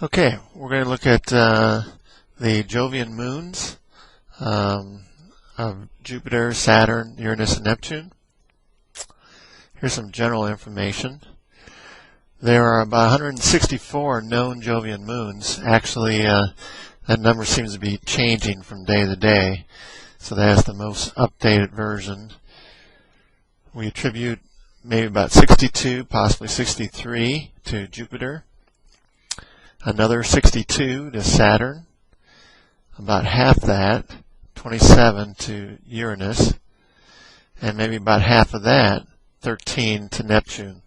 Okay, we're going to look at the Jovian moons of Jupiter, Saturn, Uranus, and Neptune. Here's some general information. There are about 164 known Jovian moons. Actually, that number seems to be changing from day to day, so that's the most updated version. We attribute maybe about 62, possibly 63 to Jupiter, another 62 to Saturn, about half that, 27 to Uranus, and maybe about half of that, 13 to Neptune,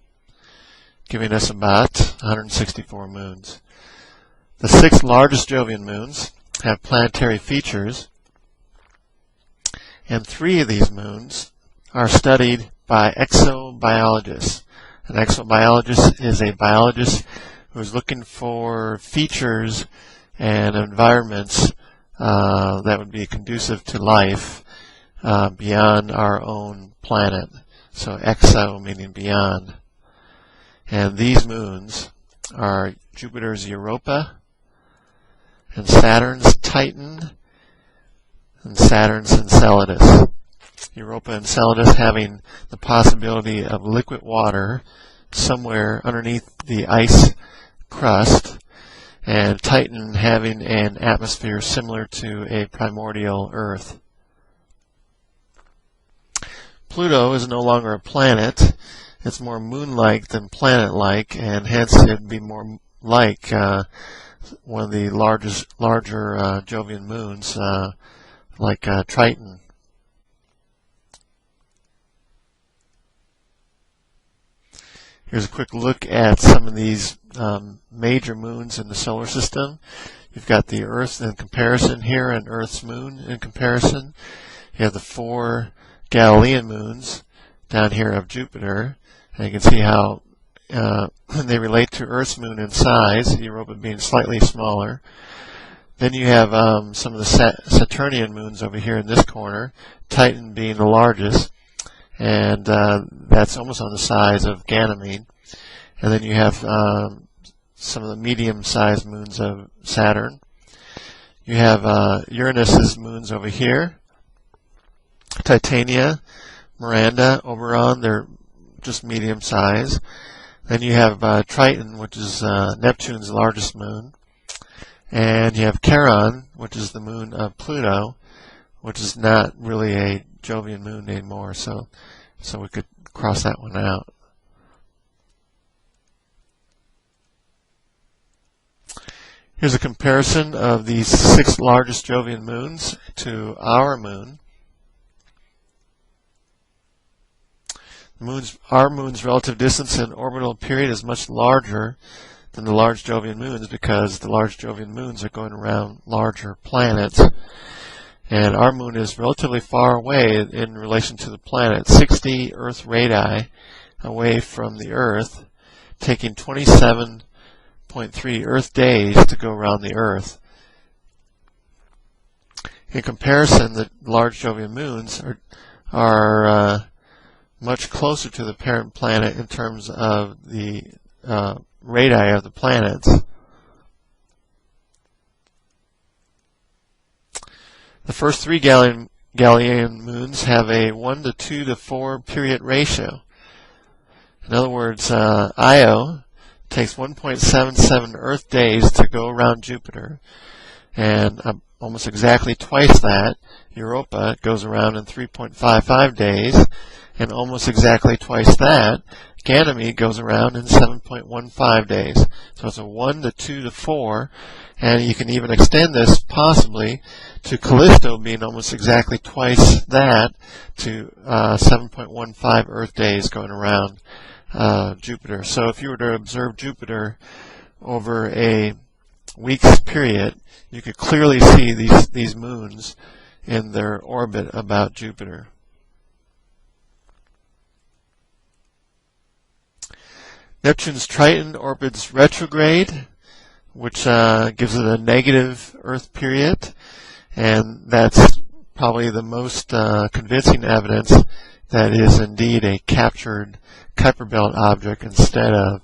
giving us about 164 moons. The 6 largest Jovian moons have planetary features, and 3 of these moons are studied by exobiologists. An exobiologist is a biologist who's looking for features and environments that would be conducive to life beyond our own planet. So exo meaning beyond. And these moons are Jupiter's Europa and Saturn's Titan and Saturn's Enceladus. Europa and Enceladus having the possibility of liquid water somewhere underneath the ice crust, and Titan having an atmosphere similar to a primordial Earth. Pluto is no longer a planet. It's more moon-like than planet-like, and hence it would be more like one of the larger Jovian moons, like Triton. Here's a quick look at some of these major moons in the solar system. You've got the Earth in comparison here and Earth's moon in comparison. You have the 4 Galilean moons down here of Jupiter. And you can see how they relate to Earth's moon in size, Europa being slightly smaller. Then you have some of the Saturnian moons over here in this corner, Titan being the largest, and that's almost on the size of Ganymede. And then you have some of the medium-sized moons of Saturn. You have Uranus's moons over here, Titania, Miranda, Oberon, they're just medium size. Then you have Triton, which is Neptune's largest moon. And you have Charon, which is the moon of Pluto, which is not really a Jovian moon anymore, so we could cross that one out. Here's a comparison of these 6 largest Jovian moons to our moon. Our moon's relative distance and orbital period is much larger than the large Jovian moons because the large Jovian moons are going around larger planets. And our moon is relatively far away in relation to the planet, 60 Earth radii away from the Earth, taking 27.3 Earth days to go around the Earth. In comparison, the large Jovian moons are much closer to the parent planet in terms of the radii of the planets. The first 3 Galilean moons have a 1 to 2 to 4 period ratio. In other words, Io takes 1.77 Earth days to go around Jupiter, and almost exactly twice that, Europa goes around in 3.55 days, and almost exactly twice that, Ganymede goes around in 7.15 days. So it's a 1 to 2 to 4, and you can even extend this possibly to Callisto being almost exactly twice that, to 7.15 Earth days going around Jupiter. So if you were to observe Jupiter over a week's period, you could clearly see these moons in their orbit about Jupiter. Neptune's Triton orbits retrograde, which gives it a negative Earth period, and that's probably the most convincing evidence that is indeed a captured Kuiper Belt object instead of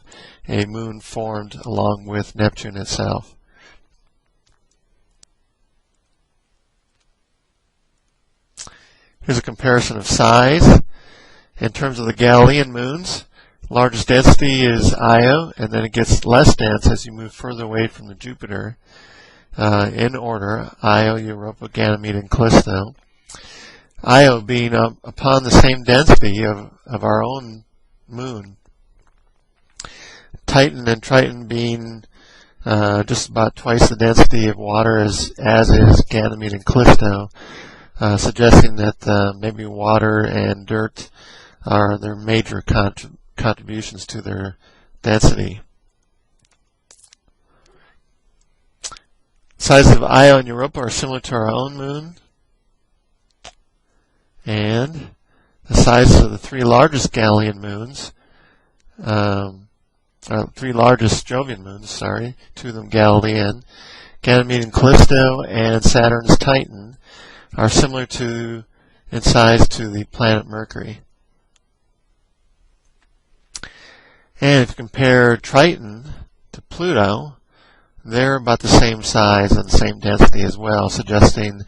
a moon formed along with Neptune itself. Here's a comparison of size. In terms of the Galilean moons, largest density is Io, and then it gets less dense as you move further away from the Jupiter in order: Io, Europa, Ganymede, and Callisto. Io being upon the same density of our own moon. Titan and Triton being just about twice the density of water as is Ganymede and Callisto, suggesting that maybe water and dirt are their major contributions to their density. Sizes of Io and Europa are similar to our own moon, and the sizes of the three largest Galilean moons, three largest Jovian moons, sorry, two of them Galilean, Ganymede and Callisto, and Saturn's Titan, are similar in size to the planet Mercury. And if you compare Triton to Pluto, they're about the same size and the same density as well, suggesting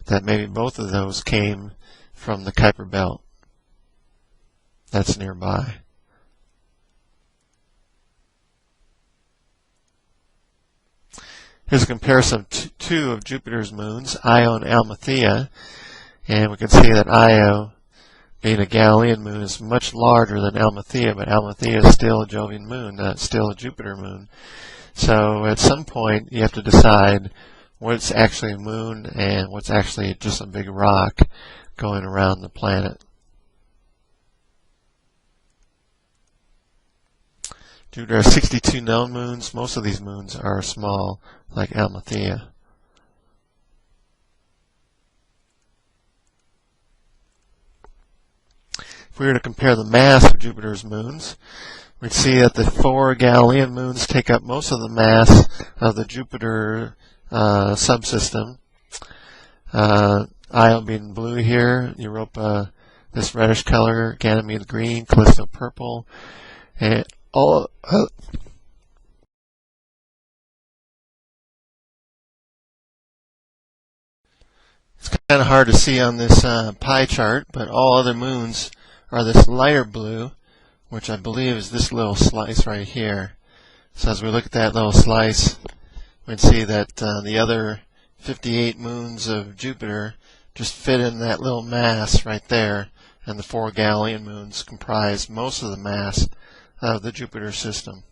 that maybe both of those came from the Kuiper Belt that's nearby. Here's a comparison of two of Jupiter's moons, Io and Amalthea, and we can see that Io, being a Galilean moon, is much larger than Amalthea, but Amalthea is still a Jovian moon, still a Jupiter moon. So at some point you have to decide what's actually a moon and what's actually just a big rock going around the planet. Jupiter has 62 known moons. Most of these moons are small, like Amalthea. If we were to compare the mass of Jupiter's moons, we'd see that the four Galilean moons take up most of the mass of the Jupiter subsystem. Io being blue here, Europa this reddish color, Ganymede green, Callisto purple, and all it's kind of hard to see on this pie chart, but all other moons are this lighter blue, which I believe is this little slice right here. So as we look at that little slice, we can see that the other 58 moons of Jupiter just fit in that little mass right there, and the four Galilean moons comprise most of the mass of the Jupiter system.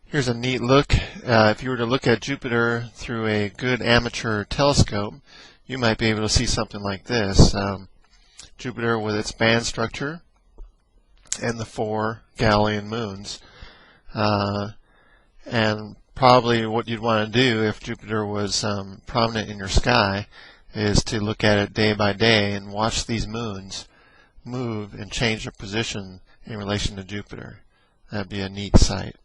Here's a neat look. If you were to look at Jupiter through a good amateur telescope, you might be able to see something like this. Jupiter with its band structure and the four Galilean moons. And probably what you'd want to do if Jupiter was prominent in your sky is to look at it day by day and watch these moons move and change their position in relation to Jupiter. That'd be a neat sight.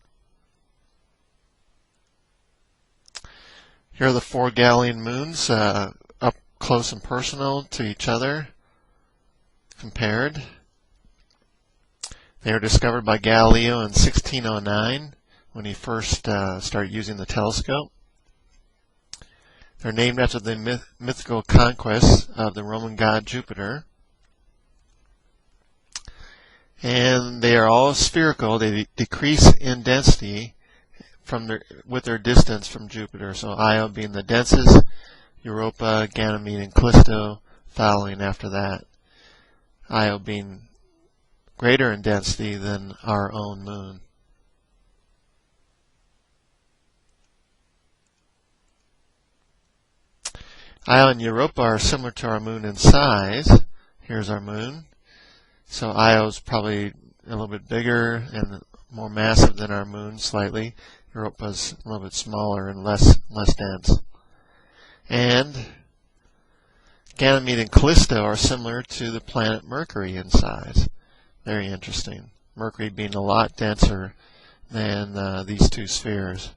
Here are the four Galilean moons up close and personal to each other, compared. They were discovered by Galileo in 1609 when he first started using the telescope. They're named after the mythical conquest of the Roman god Jupiter. And they are all spherical. They decrease in density with their distance from Jupiter. So Io being the densest, Europa, Ganymede, and Callisto following after that. Io being greater in density than our own moon. Io and Europa are similar to our moon in size. Here's our moon. So Io is probably a little bit bigger and more massive than our moon slightly. Europa's a little bit smaller and less dense. And Ganymede and Callisto are similar to the planet Mercury in size. Very interesting. Mercury being a lot denser than these two spheres.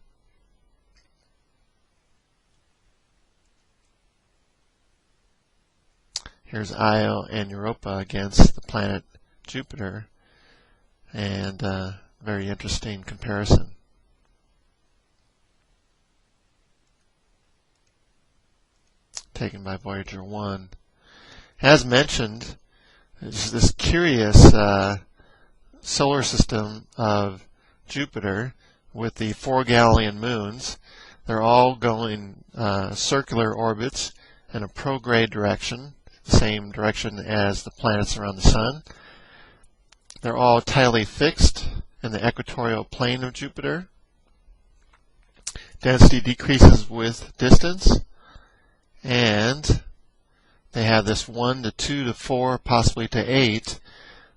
Here's Io and Europa against the planet Jupiter, and very interesting comparison. Taken by Voyager 1. As mentioned, there's this curious solar system of Jupiter with the 4 Galilean moons. They're all going circular orbits in a prograde direction, the same direction as the planets around the Sun. They're all tidally fixed in the equatorial plane of Jupiter. Density decreases with distance, and they have this 1 to 2 to 4, possibly to 8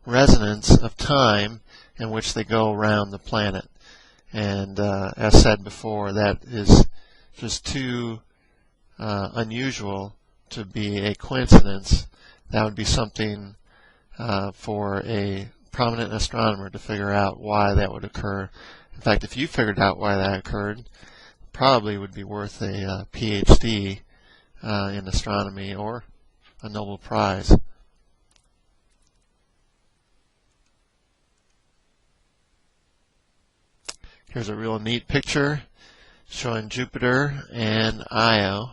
resonance of time in which they go around the planet. And as said before, that is just too unusual to be a coincidence. That would be something for a prominent astronomer to figure out why that would occur. In fact, if you figured out why that occurred, probably would be worth a PhD in astronomy or a Nobel Prize. Here's a real neat picture showing Jupiter and Io.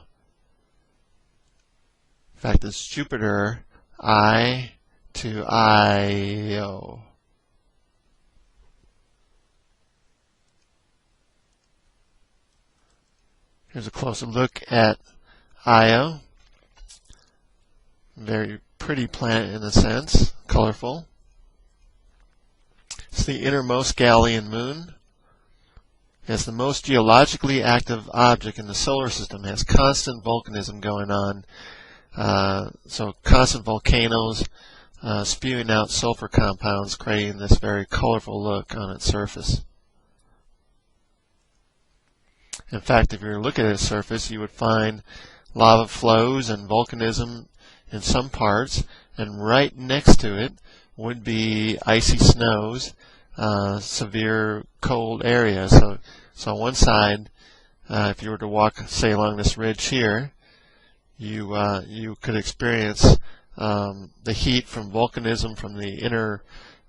In fact, it's Jupiter I to Io. Here's a closer look at Io. Very pretty planet in a sense, colorful. It's the innermost Galilean moon. It's the most geologically active object in the solar system. It has constant volcanism going on. So constant volcanoes spewing out sulfur compounds, creating this very colorful look on its surface. In fact, if you were to look at its surface, you would find lava flows and volcanism in some parts, and right next to it would be icy snows, severe cold areas. So on one side, if you were to walk, say, along this ridge here, you could experience the heat from volcanism from the inner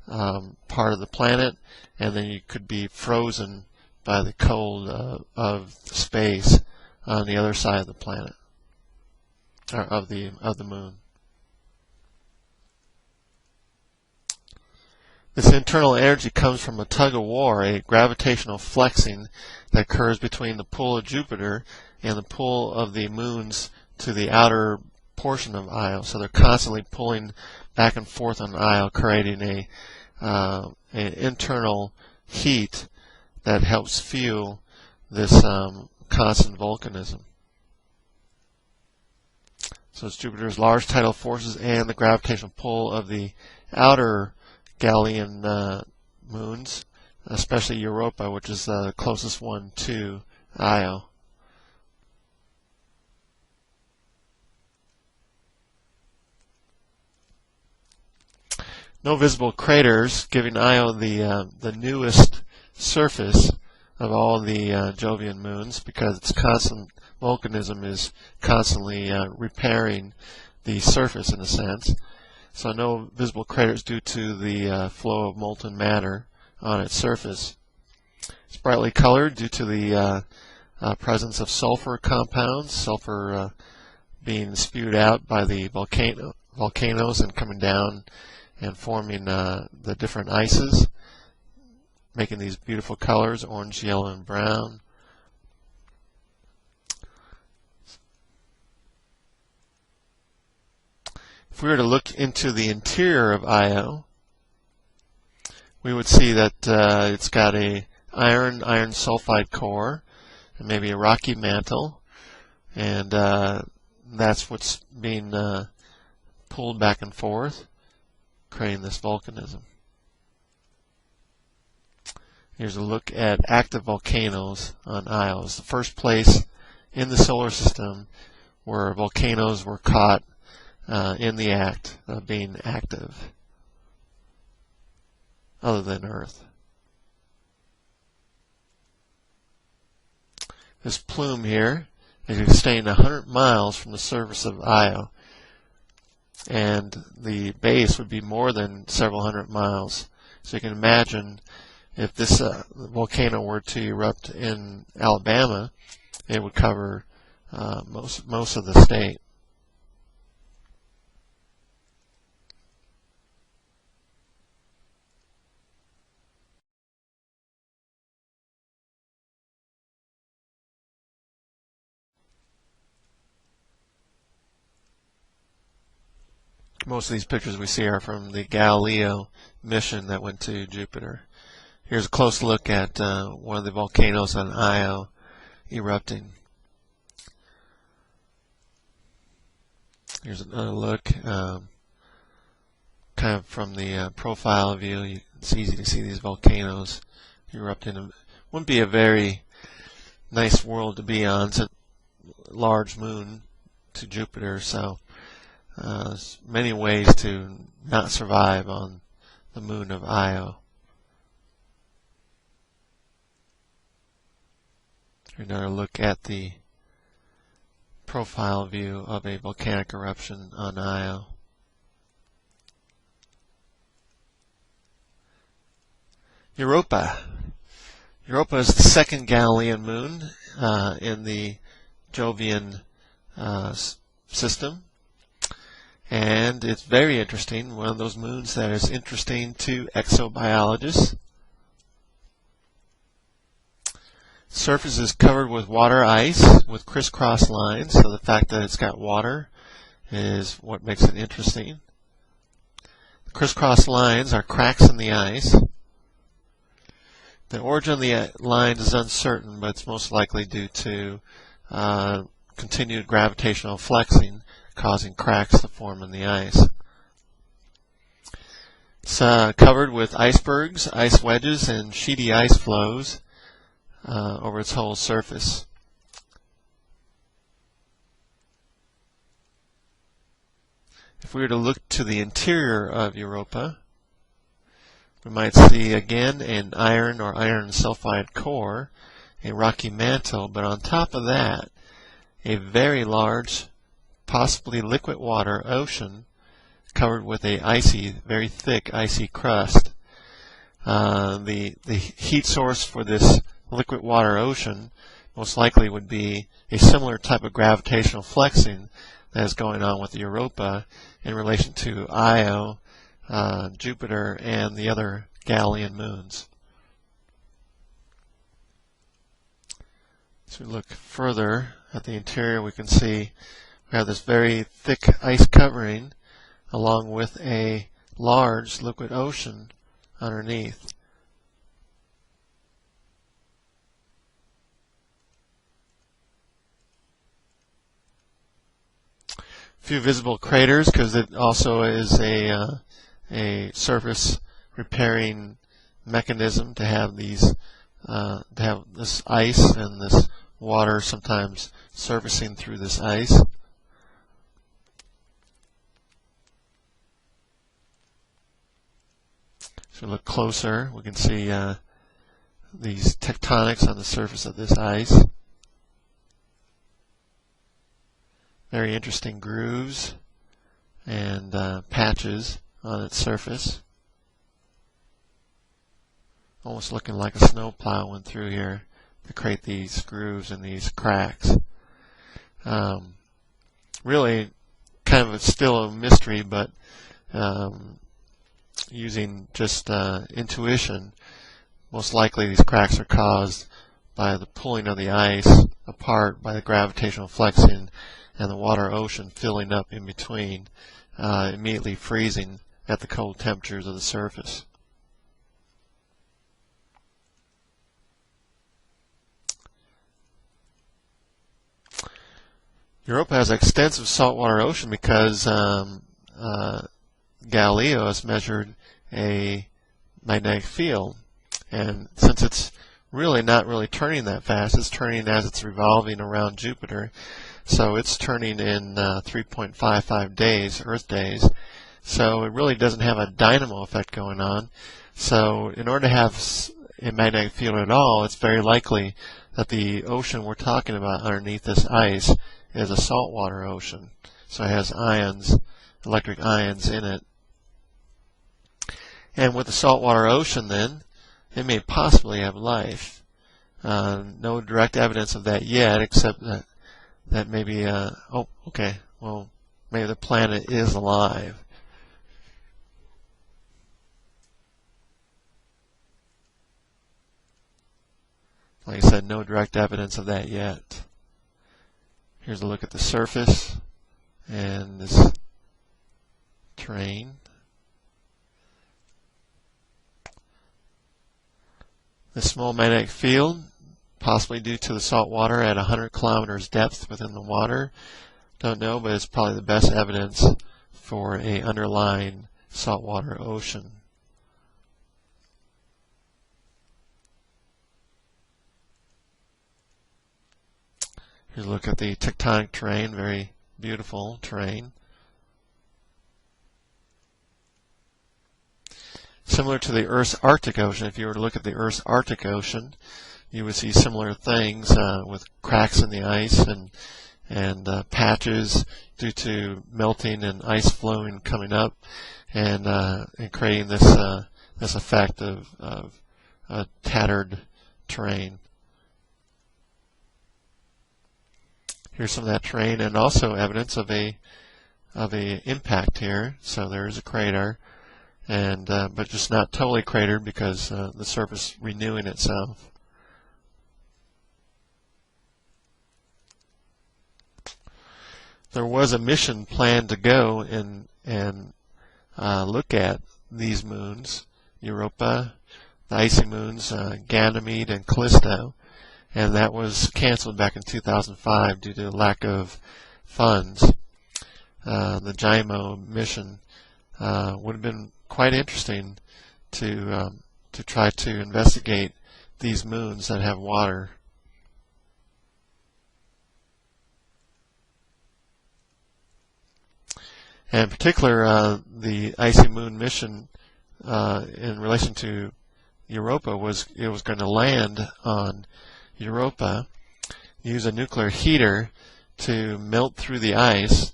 part of the planet, and then you could be frozen by the cold of space on the other side of the planet, or of the moon. This internal energy comes from a tug of war, a gravitational flexing that occurs between the pull of Jupiter and the pull of the moons to the outer portion of Io. So they're constantly pulling back and forth on Io, creating an internal heat that helps fuel this constant volcanism. So it's Jupiter's large tidal forces and the gravitational pull of the outer Galilean moons, especially Europa, which is the closest one to Io. No visible craters, giving Io the newest surface of all the Jovian moons, because its constant volcanism is constantly repairing the surface in a sense. So no visible craters due to the flow of molten matter on its surface. It's brightly colored due to the presence of sulfur compounds, sulfur being spewed out by the volcanoes and coming down and forming the different ices, making these beautiful colors, orange, yellow, and brown. If we were to look into the interior of Io, we would see that it's got a iron sulfide core and maybe a rocky mantle, and that's what's being pulled back and forth, creating this volcanism. Here's a look at active volcanoes on Io. It's the first place in the solar system where volcanoes were caught in the act of being active, other than Earth. This plume here is extending 100 miles from the surface of Io. and the base would be more than several hundred miles. So you can imagine if this volcano were to erupt in Alabama, it would cover most of the state. Most of these pictures we see are from the Galileo mission that went to Jupiter. Here's a close look at one of the volcanoes on Io erupting. Here's another look, kind of from the profile view. It's easy to see these volcanoes erupting. It wouldn't be a very nice world to be on. It's a large moon to Jupiter, so there's many ways to not survive on the moon of Io. Here's another look at the profile view of a volcanic eruption on Io. Europa. Europa is the second Galilean moon in the JOVIAN system. And it's very interesting, one of those moons that is interesting to exobiologists. Surface is covered with water ice with crisscross lines, so the fact that it's got water is what makes it interesting. The crisscross lines are cracks in the ice. The origin of the lines is uncertain, but it's most likely due to continued gravitational flexing, causing cracks to form in the ice. It's covered with icebergs, ice wedges, and sheety ice flows over its whole surface. If we were to look to the interior of Europa, we might see again an iron or iron sulfide core, a rocky mantle, but on top of that, a very large, possibly liquid water ocean covered with a icy, very thick icy crust. The heat source for this liquid water ocean most likely would be a similar type of gravitational flexing that is going on with Europa in relation to Io, Jupiter, and the other Galilean moons. As we look further at the interior, we can see we have this very thick ice covering along with a large liquid ocean underneath. A few visible craters because it also is a surface repairing mechanism to have these to have this ice and this water sometimes surfacing through this ice. If we look closer, we can see these tectonics on the surface of this ice. Very interesting grooves and patches on its surface. Almost looking like a snowplow went through here to create these grooves and these cracks. Really kind of still a mystery, but using just intuition, most likely these cracks are caused by the pulling of the ice apart by the gravitational flexing and the water ocean filling up in between, immediately freezing at the cold temperatures of the surface. Europa has an extensive saltwater ocean because Galileo has measured a magnetic field, and since it's really not really turning that fast, it's turning as it's revolving around Jupiter, so it's turning in 3.55 days, Earth days, so it really doesn't have a dynamo effect going on. So in order to have a magnetic field at all, it's very likely that the ocean we're talking about underneath this ice is a saltwater ocean, so it has ions electric ions in it. And with the saltwater ocean, then, it may possibly have life. No direct evidence of that yet, except that maybe, maybe the planet is alive. Like I said, no direct evidence of that yet. Here's a look at the surface and this terrain. The small magnetic field, possibly due to the salt water at 100 kilometers depth within the water. Don't know, but it's probably the best evidence for an underlying saltwater ocean. Here's a look at the tectonic terrain, very beautiful terrain. Similar to the Earth's Arctic Ocean, if you were to look at the Earth's Arctic Ocean, you would see similar things with cracks in the ice and patches due to melting and ice flowing coming up and creating this effect of a tattered terrain. Here's some of that terrain and also evidence of a impact here. So there is a crater, and but just not totally cratered because the surface renewing itself. There was a mission planned to go and look at these moons, Europa, the icy moons, Ganymede and Callisto, and that was canceled back in 2005 due to lack of funds. The JIMO mission would have been quite interesting to try to investigate these moons that have water. And in particular, the icy moon mission in relation to Europa was going to land on Europa, use a nuclear heater to melt through the ice,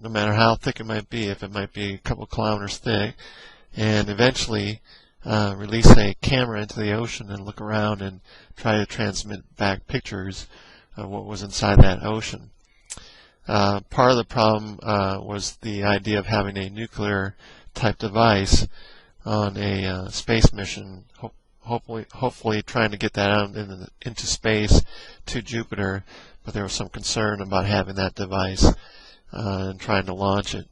no matter how thick it might be, if it might be a couple kilometers thick, and eventually release a camera into the ocean and look around and try to transmit back pictures of what was inside that ocean. Part of the problem was the idea of having a nuclear type device on a space mission, hopefully trying to get that out into space to Jupiter, but there was some concern about having that device and trying to launch it.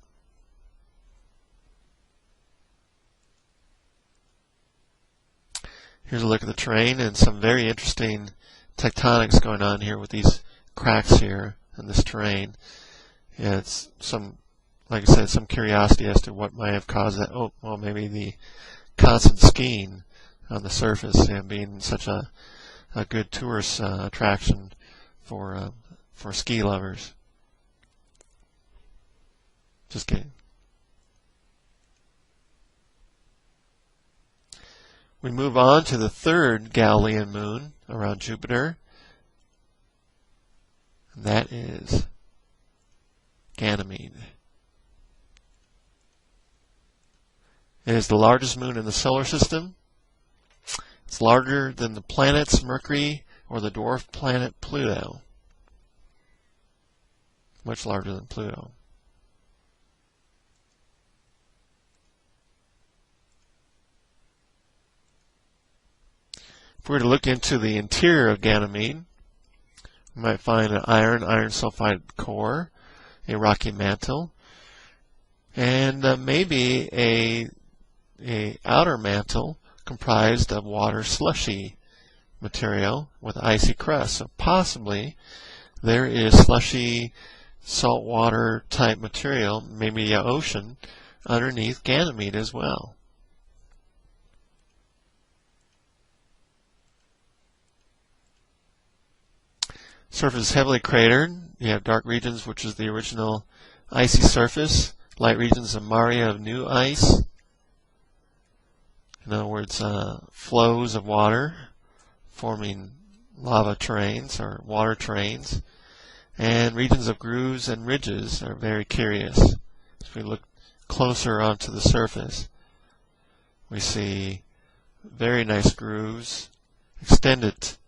Here's a look at the terrain and some very interesting tectonics going on here with these cracks here in this terrain. Yeah, it's like I said, some curiosity as to what might have caused that. Oh, well, maybe the constant skiing on the surface, being such a good tourist attraction for ski lovers. Just kidding. We move on to the third Galilean moon around Jupiter, and that is Ganymede. It is the largest moon in the solar system. It's larger than the planets Mercury or the dwarf planet Pluto. Much larger than Pluto. If we were to look into the interior of Ganymede, we might find an iron sulfide core, a rocky mantle, and maybe a outer mantle comprised of water slushy material with icy crust. So possibly there is slushy saltwater type material, maybe an ocean, underneath Ganymede as well. Surface is heavily cratered. You have dark regions, which is the original icy surface, light regions of maria of new ice. In other words, flows of water forming lava terrains or water terrains, and regions of grooves and ridges are very curious. It's If we look closer onto the surface, we see very nice grooves, extended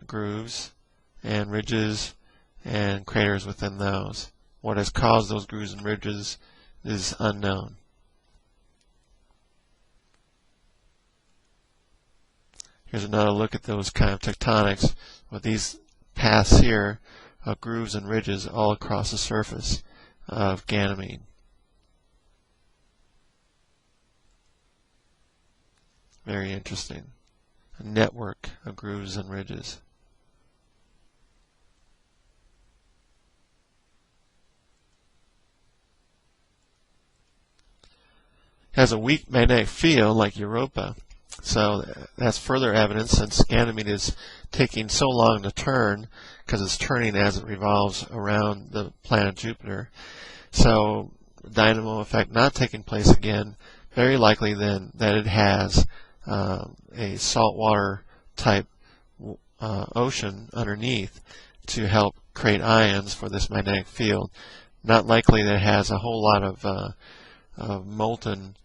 grooves, and ridges and craters within those. What has caused those grooves and ridges is unknown. Here's another look at those kind of tectonics with these paths here of grooves and ridges all across the surface of Ganymede. Very interesting. A network of grooves and ridges. Has a weak magnetic field like Europa, so that's further evidence, since Ganymede is taking so long to turn because it's turning as it revolves around the planet Jupiter. So dynamo effect not taking place again, very likely then that it has a saltwater type ocean underneath to help create ions for this magnetic field. Not likely that it has a whole lot of molten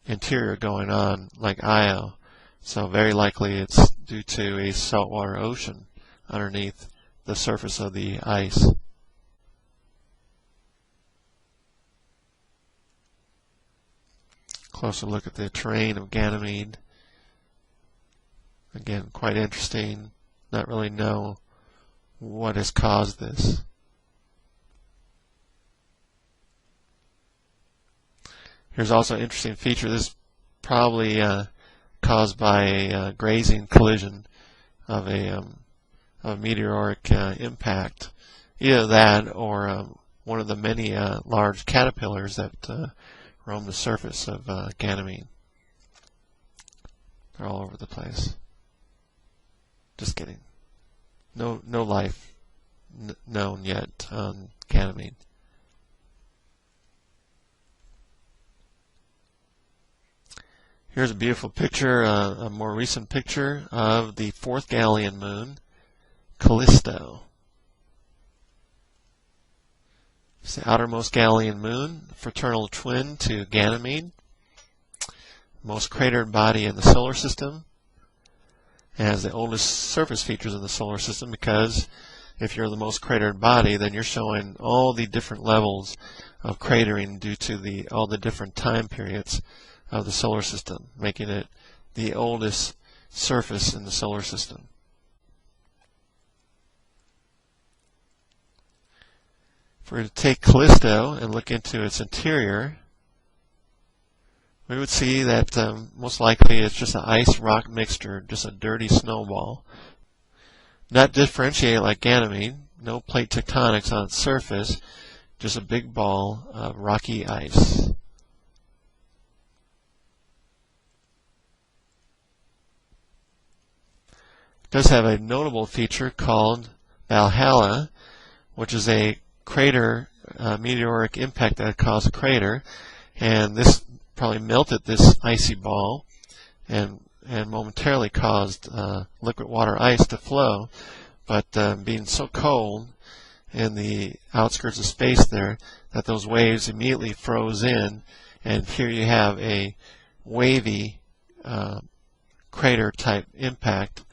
interior going on like Io. So very likely it's due to a saltwater ocean underneath the surface of the ice. Closer look at the terrain of Ganymede. Again, quite interesting. Not really know what has caused this. Here's also an interesting feature. This is probably caused by a grazing collision of a meteoric impact. Either that or one of the many large caterpillars that roam the surface of Ganymede. They're all over the place. Just kidding. No life known yet on Ganymede. Here's a beautiful picture, a more recent picture of the fourth Galilean moon, Callisto. It's the outermost Galilean moon, fraternal twin to Ganymede, most cratered body in the solar system. It has the oldest surface features in the solar system because if you're the most cratered body, then you're showing all the different levels of cratering due to all the different time periods of the solar system, making it the oldest surface in the solar system. If we were to take Callisto and look into its interior, we would see that most likely it's just an ice-rock mixture, just a dirty snowball. Not differentiated like Ganymede, no plate tectonics on its surface, just a big ball of rocky ice. It does have a notable feature called Valhalla, which is a crater, meteoric impact that caused a crater, and this probably melted this icy ball and momentarily caused liquid water ice to flow, but being so cold in the outskirts of space there that those waves immediately froze in, and here you have a wavy crater type impact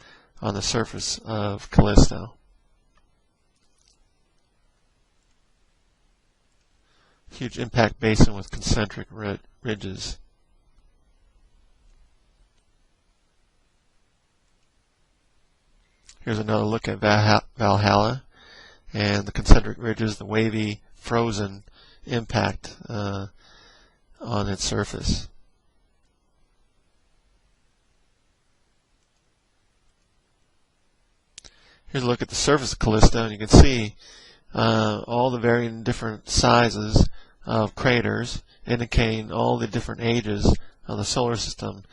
on the surface of Callisto. Huge impact basin with concentric ridges. Here's another look at Valhalla and the concentric ridges, the wavy frozen impact on its surface. Here's a look at the surface of Callisto, and you can see all the varying different sizes of craters, indicating all the different ages of the solar system.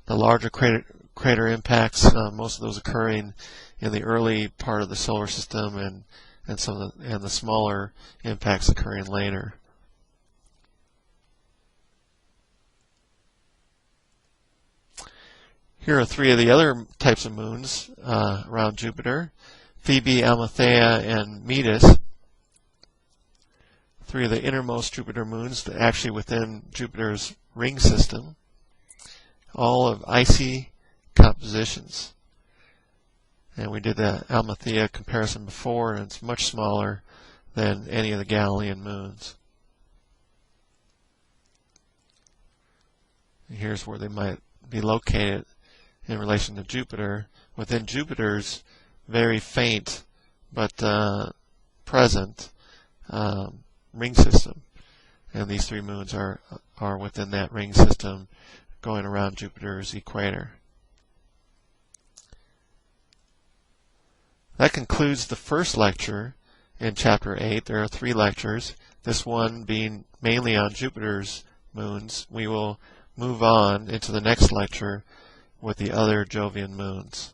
The larger crater impacts, most of those occurring in the early part of the solar system, and the smaller impacts occurring later. Here are three of the other types of moons around Jupiter: Phoebe, Amalthea, and Metis. three of the innermost Jupiter moons, actually within Jupiter's ring system, all of icy compositions. And we did the Amalthea comparison before, and it's much smaller than any of the Galilean moons. And here's where they might be located in relation to Jupiter, within Jupiter's very faint but present ring system. And these three moons are within that ring system, going around Jupiter's equator. That concludes the first lecture in Chapter 8. There are 3 lectures, this one being mainly on Jupiter's moons. We will move on into the next lecture with the other Jovian moons.